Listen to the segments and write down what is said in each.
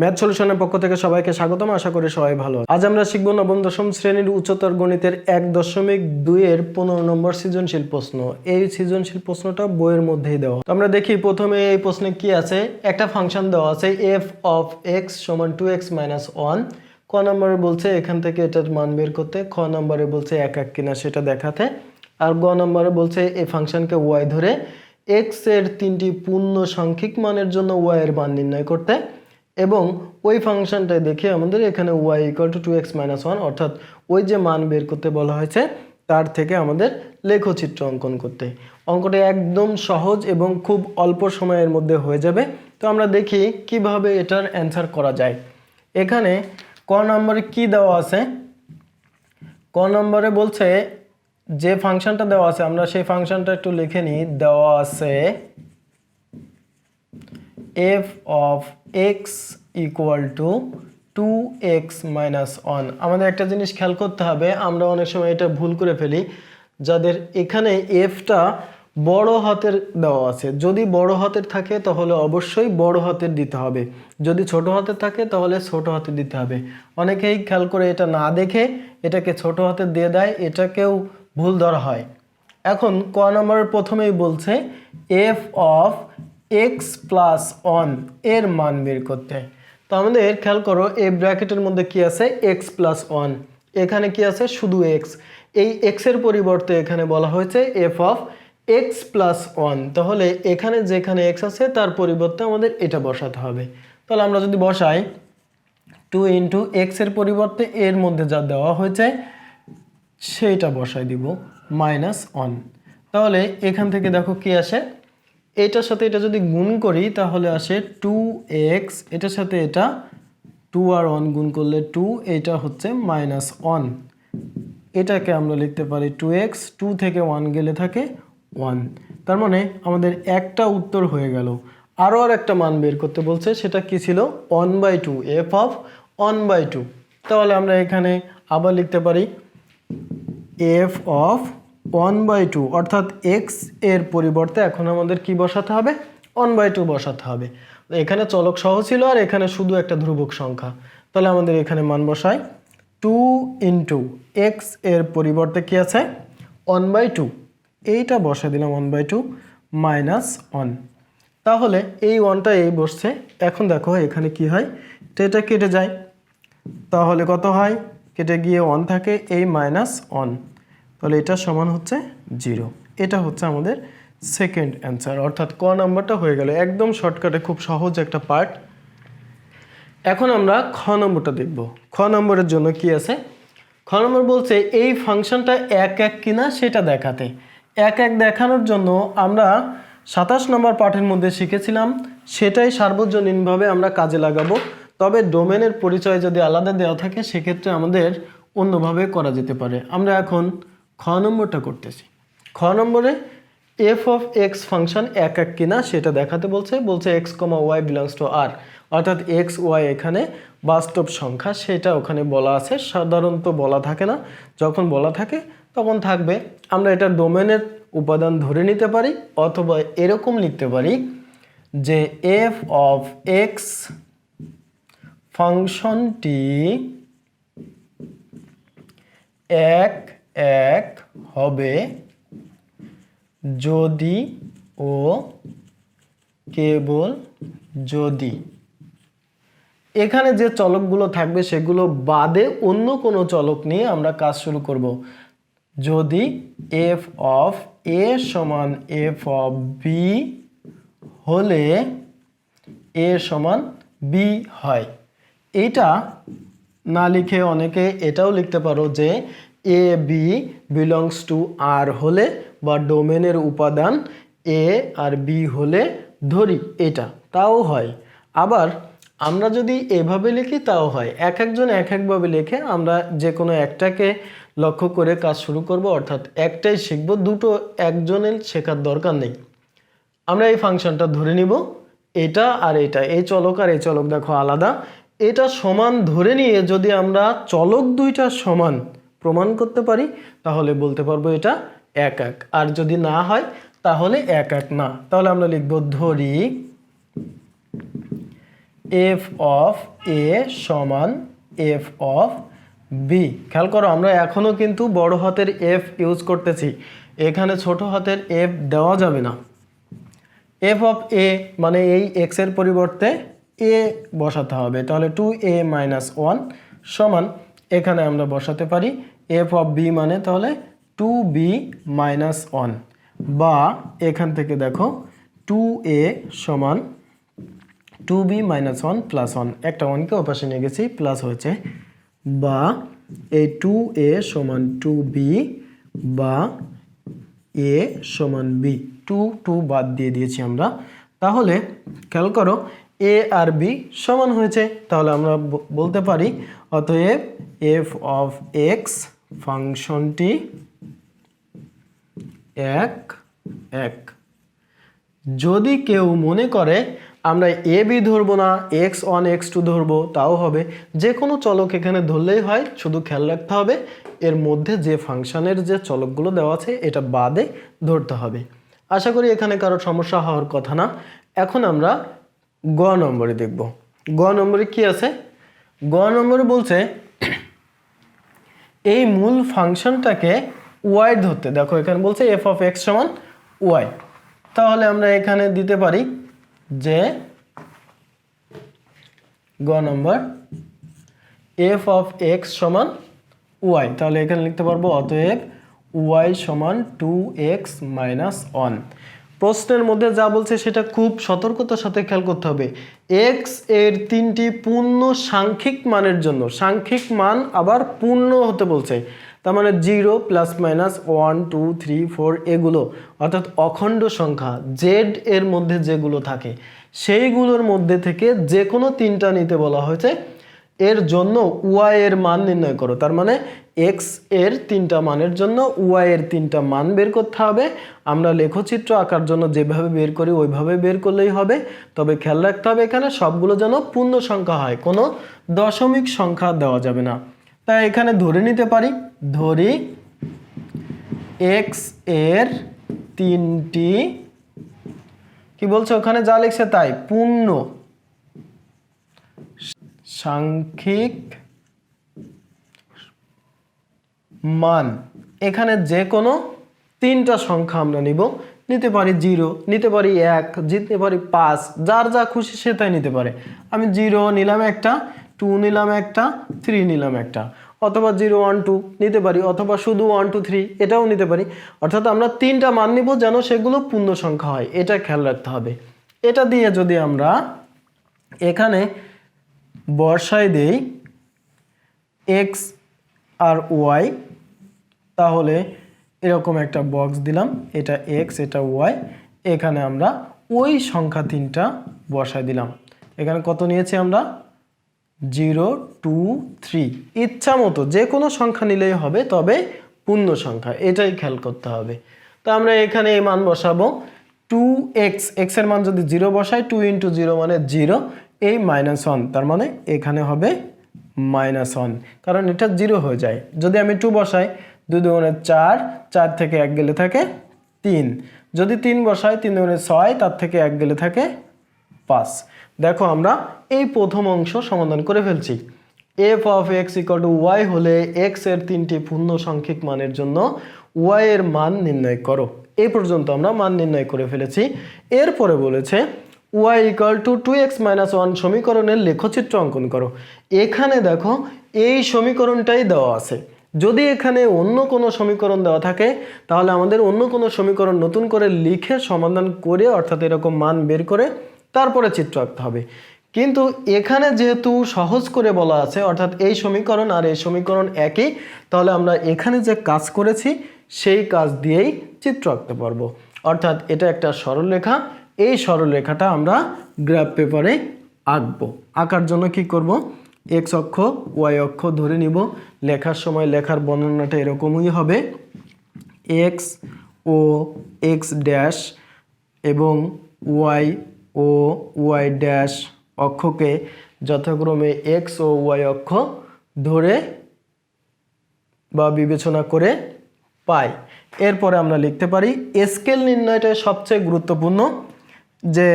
Math সলিউশনের পক্ষ থেকে সবাইকে স্বাগতম। আশা করি সবাই ভালো। আজ আমরা শিখব নবম দশম শ্রেণীর উচ্চতর গণিতের 1.2 এর 15 নম্বর সৃজনশীল প্রশ্ন। এই সৃজনশীল প্রশ্নটা বইয়ের মধ্যেই দেওয়া। তো আমরা দেখি প্রথমে এই প্রশ্নে কি আছে। একটা ফাংশন দেওয়া আছে f of x সমান 2x minus 1। ক নম্বরে বলছে এখান থেকে এটার মান বের করতে, খ নম্বরে বলছে এক এক কিনা সেটা দেখাতে, আর গ নম্বরে বলছে এই ফাংশনকে y ধরে x এর তিনটি পূর্ণ সাংখ্যিক মানের জন্য y এর মান নির্ণয় করতে এবং ওই ফাংশনটাই দেখে আমাদের এখানে y = 2x - 1 অর্থাৎ ওই যে মান বের করতে বলা হয়েছে তার থেকে আমাদের লেখচিত্র অঙ্কন করতে। অঙ্কটা একদম সহজ এবং খুব অল্প সময়ের মধ্যে হয়ে যাবে। তো আমরা দেখি কিভাবে এটার অ্যান্সার করা যায়। এখানে ক নম্বরে কি দেওয়া আছে, ক নম্বরে বলছে যে ফাংশনটা দেওয়া আছে আমরা সেই ফাংশনটা একটু লিখে নিই। দেওয়া আছে f of x equal to 2x minus 1। আমাদের একটা জিনিস খেয়াল করতে হবে, আমরা অনেক সময় এটা ভুল করে ফেলি, যাদের এখানে fটা বড় হাতের দেওয়া আছে। যদি বড় হাতের থাকে তাহলে অবশ্যই বড় হাতের দিতে হবে, যদি ছোট হাতের থাকে তাহলে ছোট হাতের দিতে হবে। অনেকেই খেয়াল করে এটা না দেখে এটাকে ছোট হাতের দিয়ে দেয়, এটাকেও ভুল ধরা হয়। এখন ক নম্বরের প্রথমেই বলছে f of x plus 1 এর মান বের করতে। তো আমাদের খেয়াল করো এই ব্র্যাকেটের মধ্যে কি আছে, x plus 1, এখানে কি আছে শুধু x। এই x এর পরিবর্তে এখানে বলা হয়েছে f of x plus 1, তাহলে এখানে যেখানে x আছে তার পরিবর্তে আমাদের এটা বসাতে হবে। তাহলে আমরা যদি বসাই 2 into x এর পরিবর্তে এর মধ্যে যা দেওয়া হয়েছে সেইটা বসাই দিব -1। তাহলে এখান থেকে দেখো কি আসে, এটার সাথে এটা যদি গুণ করি তাহলে আসে 2x, এটার সাথে এটা 2 আর 1 গুণ করলে 2, এটা হচ্ছে -1। এটাকে আমরা লিখতে পারি 2x, 2 থেকে 1 গেলে থাকে 1। তার মানে আমাদের একটা উত্তর হয়ে গেল। আরও আর একটা মান বের করতে বলছে, সেটা কি ছিল 1/2, f of 1/2। তাহলে আমরা এখানে আবার লিখতে পারি f of 1/2 অর্থাৎ x এর পরিবর্তে এখন আমাদের কি বসাতে হবে, 1/2 বসাতে হবে। এখানে চলক সহ ছিল আর এখানে শুধু একটা ধ্রুবক সংখ্যা। তাহলে আমাদের এখানে মান বসাই 2 into x এর পরিবর্তে কি আছে 1/2, এইটা বসা দিলাম 1/2 -1। তাহলে এই 1টা এই বসছে। এখন দেখো এখানে কি হয়, এটা কেটে যায়, তাহলে কত হয়, কেটে গিয়ে 1 থাকে, এই -1, তাহলে এটা সমান হচ্ছে 0। এটা হচ্ছে আমাদের সেকেন্ড অ্যান্সার, অর্থাৎ ক নাম্বারটা হয়ে গেল। একদম শর্টকাটে খুব সহজ একটা পার্ট। এখন আমরা খ নম্বরটা দেখব। খ নম্বরের জন্য কি আছে, খ নম্বর বলছে এই ফাংশনটা এক এক কিনা সেটা দেখাতে। এক এক দেখানোর জন্য আমরা 27 নম্বর পাঠের মধ্যে শিখেছিলাম, সেটাই সার্বজনীনভাবে আমরা কাজে লাগাবো। তবে ডোমেনের পরিচয় যদি আলাদা দেওয়া থাকে সেক্ষেত্রে আমাদের অন্যভাবে করা যেতে পারে। আমরা এখন খ নম্বরটা করতেছি। খ নম্বরে f of x ফাংশন এক এক কিনা সেটা দেখাতে বলছে x, y belongs to r, অর্থাৎ x, y এখানে বাস্তব সংখ্যা, সেটা ওখানে বলা আছে। সাধারণত বলা থাকে না, যখন বলা থাকে তখন থাকবে। আমরা এটা ডোমেনের উপাদান ধরে নিতে পারি, অথবা এরকম লিখতে পারি যে f of x ফাংশনটি এক এক হবে যদি ও কেবল যদি এখানে যে চলকগুলো থাকবে সেগুলো বাদে অন্য কোনো চলক নিয়ে আমরা কাজ শুরু করব। যদি f of a সমান f of b হলে a সমান b হয়। এটা না লিখে অনেকে এটাও লিখতে পারো যে a b belongs to r হলে, বা ডোমেনের উপাদান a আর b হলে ধরি, এটা তাও হয়। আবার আমরা যদি এভাবে লিখি তাও হয়। এক একজন এক একভাবে লিখে আমরা যে কোনো একটাকে লক্ষ্য করে কাজ শুরু করব, অর্থাৎ একটাই শিখবো, দুটো একজনের শেখার দরকার নেই। আমরা এই ফাংশনটা ধরে নিব, এটা আর এটা, এই চলক আর এই চলক দেখো আলাদা, এটা সমান ধরে নিয়ে যদি আমরা চলক দুইটা সমান প্রমাণ করতে পারি তাহলে বলতে পারবো এটা এক এক। আর যদি না হয় তাহলে এক এক না। তাহলে আমরা লিখব ধরি এফ অফ এ সমান এফ অফ বি। খেয়াল করো আমরা এখনও কিন্তু বড় হাতের এফ ইউজ করতেছি, এখানে ছোট হাতের এফ দেওয়া যাবে না। এফ অফ এ মানে এই এক্সের পরিবর্তে এ বসাতে হবে, তাহলে 2a - 1 সমান এখানে আমরা বসাতে পারি এফ অফ বি মানে তাহলে 2b - 1, বা এখান থেকে দেখো 2a সমান 2b - 1 + 1, একটা 1কে ওপাশে নিয়ে গেছি প্লাস হয়েছে, বা এই 2a সমান 2b বা a সমান b, 2 বাদ দিয়ে দিয়েছি আমরা। তাহলে খেয়াল করো a আর b সমান হয়েছে, তাহলে আমরা বলতে পারি অতএব f অফ x ফাংশনটি 1 1। যদি কেউ মনে করে আমরা এ বি ধরবো না, x1 x2 ধরবো তাও হবে, যে কোনো চলক এখানে ধরলেই হয়, শুধু খেয়াল রাখতে হবে এর মধ্যে যে ফাংশনের যে চলকগুলো দেওয়া আছে এটা বাদে ধরতে হবে। আশা করি এখানে কারো সমস্যা হওয়ার কথা না। এখন আমরা গ নম্বরে দেখব। গ নম্বরে কি আছে? গ নম্বরে বলছে এই মূল ফাংশনটাকে ওয়াই ধরতে। দেখো এখানে বলছে এফ অফ এক্স সমান ওয়াই, তাহলে আমরা এখানে দিতে পারি যে গ নম্বর এফ অফ এক্স সমান ওয়াই, তাহলে এখানে লিখতে পারবো অতএব ওয়াই সমান 2x - 1। প্রশ্নের মধ্যে যা বলছে সেটা খুব সতর্কতার সাথে খেয়াল করতে হবে। এক্স এর 3টি পূর্ণ সাংখ্যিক মানের জন্য, সাংখ্যিক মান আবার পূর্ণ হতে বলছে, তার মানে 0 ± 1 2 3 4 এগুলো, অর্থাৎ অখণ্ড সংখ্যা জেড এর মধ্যে যেগুলো থাকে সেইগুলোর মধ্যে থেকে যে কোনো 3টা নিতে বলা হয়েছে। এর জন্য ওয়াই এর মান নির্ণয় করো, তার মানে এক্স এর 3টা মানের জন্য ওয়াই এর 3টা মান বের করতে হবে। আমরা লেখচিত্র আঁকার জন্য যেভাবে বের করি ওইভাবে বের করলেই হবে, তবে খেয়াল রাখতে হবে এখানে সবগুলো যেন পূর্ণ সংখ্যা হয়, কোনো দশমিক সংখ্যা দেওয়া যাবে না। তাই এখানে ধরে নিতে পারি, ধরি এক্স এর 3টি কি বলছে ওখানে যা লিখছে তাই পূর্ণ সাংখ্যিক মান। এখানে যে কোনো 3টা সংখ্যা আমরা নিতে পারি 0, নিতে পারি 1, নিতে পারি 5, যার যা খুশি সে তাই নিতে পারে। আমি 0 নিলাম একটা, 2 নিলাম একটা, 3 নিলাম একটা, অথবা 0 1 2 নিতে পারি, অথবা শুধু 1 2 3 এটাও নিতে পারি। অর্থাৎ আমরা 3টা মান নিব যেন সেগুলো পূর্ণ সংখ্যা হয়, এটা খেয়াল রাখতে হবে। এটা দিয়ে যদি আমরা এখানে বর্ষায় দেই এক্স আর ওয়াই, তাহলে এরকম একটা বক্স দিলাম, এটা এক্স এটা ওয়াই, এখানে আমরা ওই সংখ্যা 3টা বসায় দিলাম। এখানে কত নিয়েছি আমরা 0 2 3, ইচ্ছা মতো যে কোনো সংখ্যা নিলেই হবে, তবে পূর্ণ সংখ্যা, এটাই খেয়াল করতে হবে। তো আমরা এখানে এই মান বসাবো 2x, x এর মান যদি 0 বসাই 2 × 0 মানে 0, এই -1 তার মানে এখানে হবে -1, কারণ এটা 0 হয়ে যায়। যদি আমি 2 বসাই 2 × 2 = 4, 4 থেকে 1 গেলে থাকে 3, যদি 3 বসাই 3 × 2 = 6, তার থেকে 1 গেলে থাকে 5। দেখো আমরা এই প্রথম অংশ সমাধান করে ফেলছি। F of x equal to y হলে এক্স এর 3টি পূর্ণ সাংখ্যিক মানের জন্য ওয়াই এর মান নির্ণয় করো। এই পর্যন্ত আমরা মান নির্ণয় করে ফেলেছি। এরপরে বলেছে y ইকুয়াল টু 2x - 1 সমীকরণের লেখচিত্র অঙ্কন করো। এখানে দেখো এই সমীকরণটাই দেওয়া আছে। যদি এখানে অন্য কোনো সমীকরণ দেওয়া থাকে তাহলে আমাদের অন্য কোনো সমীকরণ নতুন করে লিখে সমাধান করে, অর্থাৎ এরকম মান বের করে তারপরে চিত্র আঁকতে হবে। কিন্তু এখানে যেহেতু সহজ করে বলা আছে, অর্থাৎ এই সমীকরণ আর এই সমীকরণ একই, তাহলে আমরা এখানে যে কাজ করেছি সেই কাজ দিয়েই চিত্র আঁকতে পারবো। অর্থাৎ এটা একটা সরলরেখা, এই সরলরেখাটা আমরা গ্রাফ পেপারে আঁকবো। আঁকার জন্য কি করব, এক্স অক্ষ ওয়াই অক্ষ ধরে নিব। লেখার সময় লেখার বর্ণনাটা এরকমই হবে, এক্স ও এক্স ড্যাশ এবং ওয়াই ও ওয়াই ড্যাশ অক্ষকে যথাক্রমে এক্স ও ওয়াই অক্ষ ধরে বা বিবেচনা করে পাই। এরপরে আমরা লিখতে পারি স্কেল নির্ণয়টা সবচেয়ে গুরুত্বপূর্ণ, যে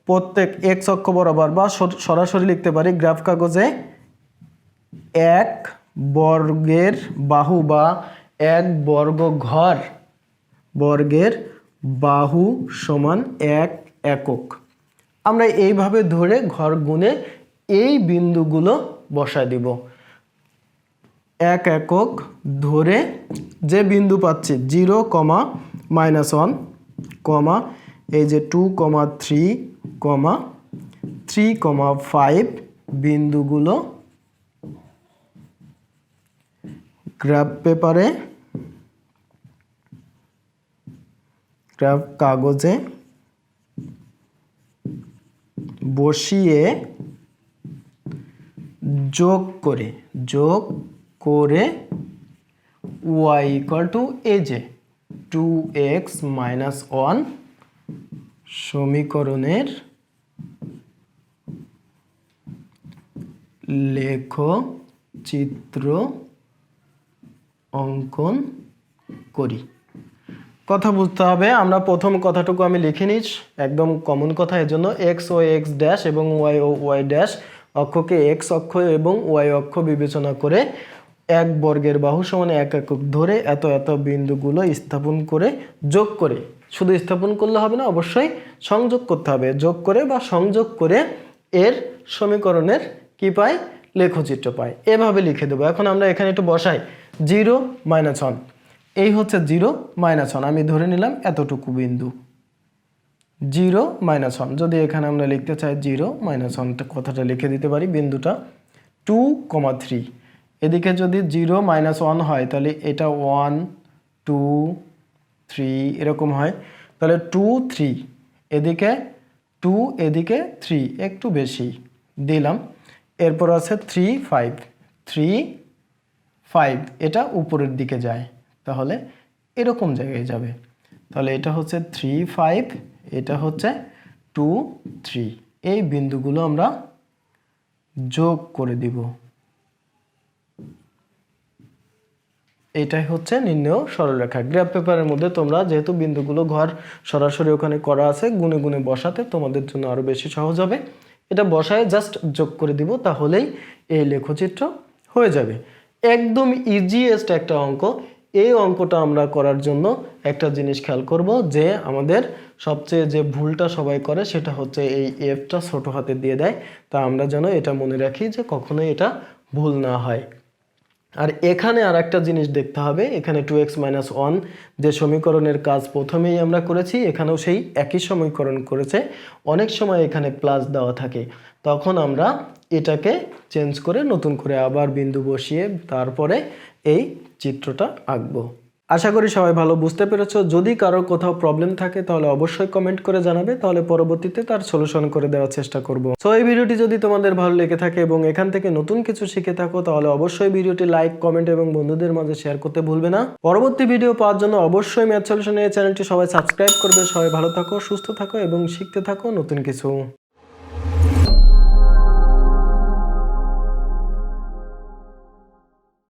প্রত্যেক এক্স অক্ষ বরাবর বা সরাসরি লিখতে পারি গ্রাফ কাগজে এক বর্গের বাহু বা এক বর্গ ঘর বর্গের বাহু সমান এক একক। আমরা এইভাবে ধরে ঘর গুণে এই বিন্দুগুলো বসায় দিব। এক একক ধরে যে বিন্দু পাচ্ছি 0, -1, এই যে 2, 3, 3, 5 বিন্দুগুলো গ্রাফ পেপারে গ্রাফ কাগজে বসিয়ে যোগ করে y এই যে 2x - 1 সমীকরণের লেখচিত্র অঙ্কন করি। কথা বুঝতে হবে, আমরা প্রথম কথাটুকু আমি লিখে নিই, একদম কমন কথা। এর জন্য এক্স ও এক্স ড্যাশ এবং ওয়াই ও ওয়াই ড্যাশ অক্ষকে এক্স অক্ষ এবং ওয়াই অক্ষ বিবেচনা করে এক বর্গের বাহু সমান এক একক ধরে এত এত বিন্দুগুলো স্থাপন করে যোগ করে, শুধু স্থাপন করলে হবে না, অবশ্যই সংযোগ করতে হবে। যোগ করে বা সংযোগ করে এর সমীকরণের কি পাই, লেখচিত্র পাই। এভাবে লিখে দেবো। এখন আমরা এখানে একটু বসাই 0, -1, এই হচ্ছে 0, -1, আমি ধরে নিলাম এতটুকু বিন্দু 0, -1। যদি এখানে আমরা লিখতে চাই 0, -1 কথাটা লিখে দিতে পারি। বিন্দুটা 2, 3, এদিকে যদি 0, -1 হয় তাহলে এটা 1, 2, 3 এরকম হয়। তাহলে 2, 3, এদিকে 2, এদিকে 3, একটু বেশি দিলাম। এরপর আছে 3, 5, 3, 5, এটা উপরের দিকে যায়, তাহলে এরকম জায়গায় যাবে। তাহলে এটা হচ্ছে 3, 5, এটা হচ্ছে 2, 3, এই বিন্দুগুলো আমরা যোগ করে দিব। এটাই হচ্ছে নির্ণেয় সরলরেখা। গ্রাফ পেপারের মধ্যে তোমরা যেহেতু বিন্দুগুলো ঘর সরাসরি ওখানে করা আছে, গুনে গুনে বসাতে তোমাদের জন্য আরো বেশি সহজ হবে। এটা বসায় জাস্ট যোগ করে দিব, তাহলেই এই লেখচিত্র হয়ে যাবে। একদম ইজিয়েস্ট একটা অঙ্ক। এই অঙ্কটা আমরা করার জন্য একটা জিনিস খেয়াল করব, যে আমাদের সবচেয়ে যে ভুলটা সবাই করে সেটা হচ্ছে এই এফটা ছোট হাতে দিয়ে দেয়। তা আমরা যেন এটা মনে রাখি যে কখনোই এটা ভুল না হয়। আর এখানে আর একটা জিনিস দেখতে হবে, এখানে 2x - 1 যে সমীকরণের কাজ প্রথমেই আমরা করেছি, এখানেও সেই একই সমীকরণ করেছে। অনেক সময় এখানে প্লাস দেওয়া থাকে, তখন আমরা এটাকে চেঞ্জ করে নতুন করে আবার বিন্দু বসিয়ে তারপরে এই চিত্রটা আঁকবো। আশা করি সবাই ভালো বুঝতে পেরেছো। যদি কারো কোথাও প্রবলেম থাকে তাহলে অবশ্যই কমেন্ট করে জানাবে, তাহলে পরবর্তীতে তার সলিউশন করে দেওয়ার চেষ্টা করব। সো এই ভিডিওটি যদি তোমাদের ভালো লেগে থাকে এবং এখান থেকে নতুন কিছু শিখে থাকো, তাহলে অবশ্যই ভিডিওটি লাইক, কমেন্ট এবং বন্ধুদের মাঝে শেয়ার করতে ভুলবে না। পরবর্তী ভিডিও পাওয়ার জন্য অবশ্যই ম্যাথ সলিউশন এই চ্যানেলটি সবাই সাবস্ক্রাইব করবে। সবাই ভালো থাকো, সুস্থ থাকো এবং শিখতে থাকো নতুন কিছু।